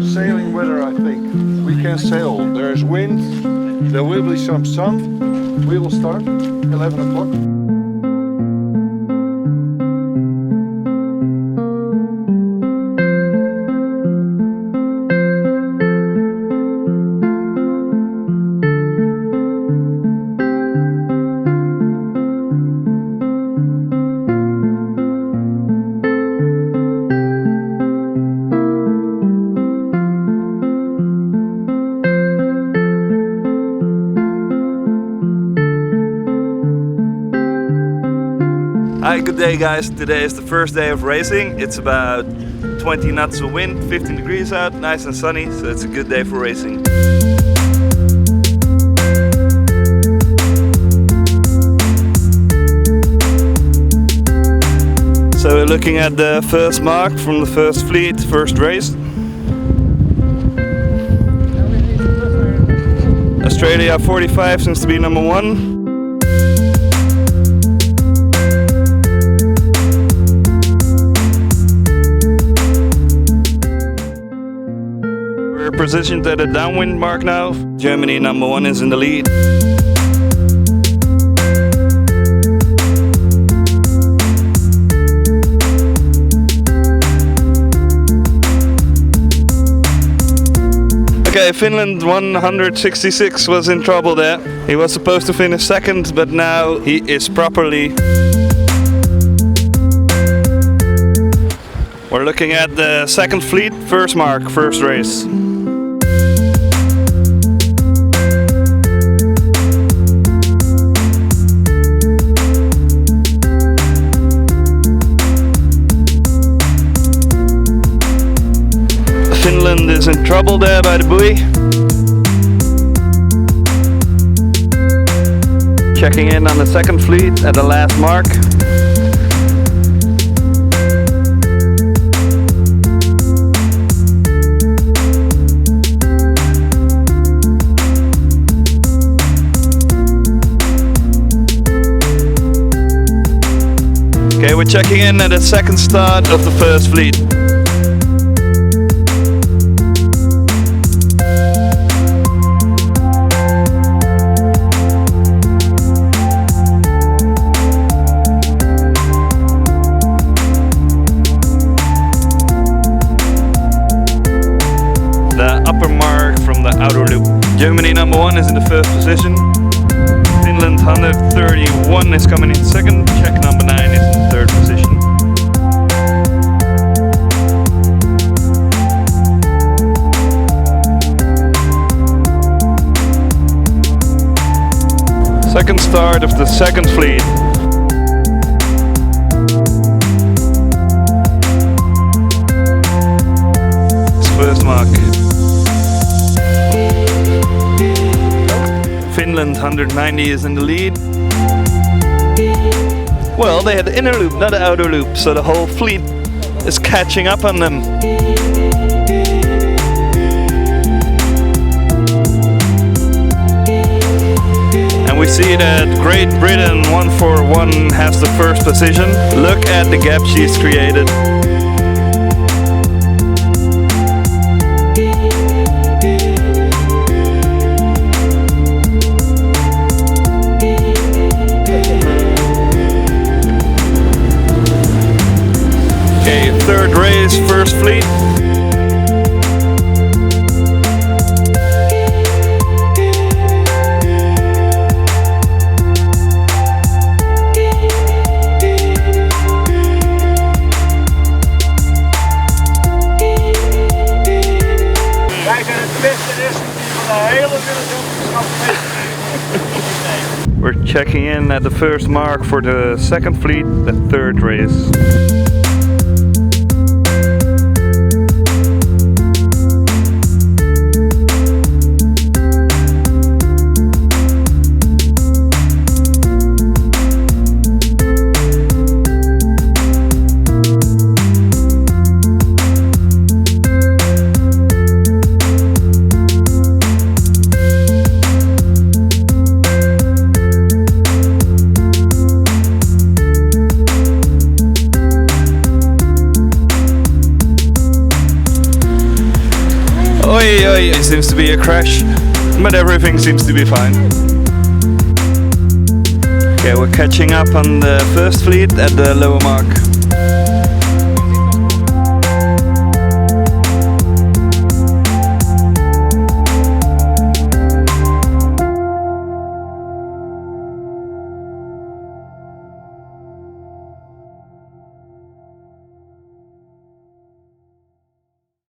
sailing weather, I think. We can sail. There's wind, there will be some sun. We will start 11 o'clock. Hi, good day guys. Today is the first day of racing. It's about 20 knots of wind, 15 degrees out, nice and sunny, so it's a good day for racing. So we're looking at the first mark from the first fleet, first race. Australia 45 seems to be number 1. Positioned at a downwind mark now. Germany number 1 is in the lead. Okay, Finland 166 was in trouble there. He was supposed to finish second, but now he is properly. We're looking at the second fleet, first mark, first race. Finland is in trouble there by the buoy. Checking in on the second fleet at the last mark. Okay, we're checking in at the second start of the first fleet. Outer loop. Germany number 1 is in the first position. Finland 131 is coming in second. Czech number 9 is in third position. Second start of the second fleet. First mark. Finland 190 is in the lead. Well, they had the inner loop, not the outer loop, so the whole fleet is catching up on them. And we see that Great Britain 141 has the first position. Look at the gap she's created. Third race, first fleet. Wij zijn het beste racing van de hele wereld. We're checking in at the first mark for the second fleet, the third race. seems to be a crash, but everything seems to be fine. Okay, we're catching up on the first fleet at the lower mark.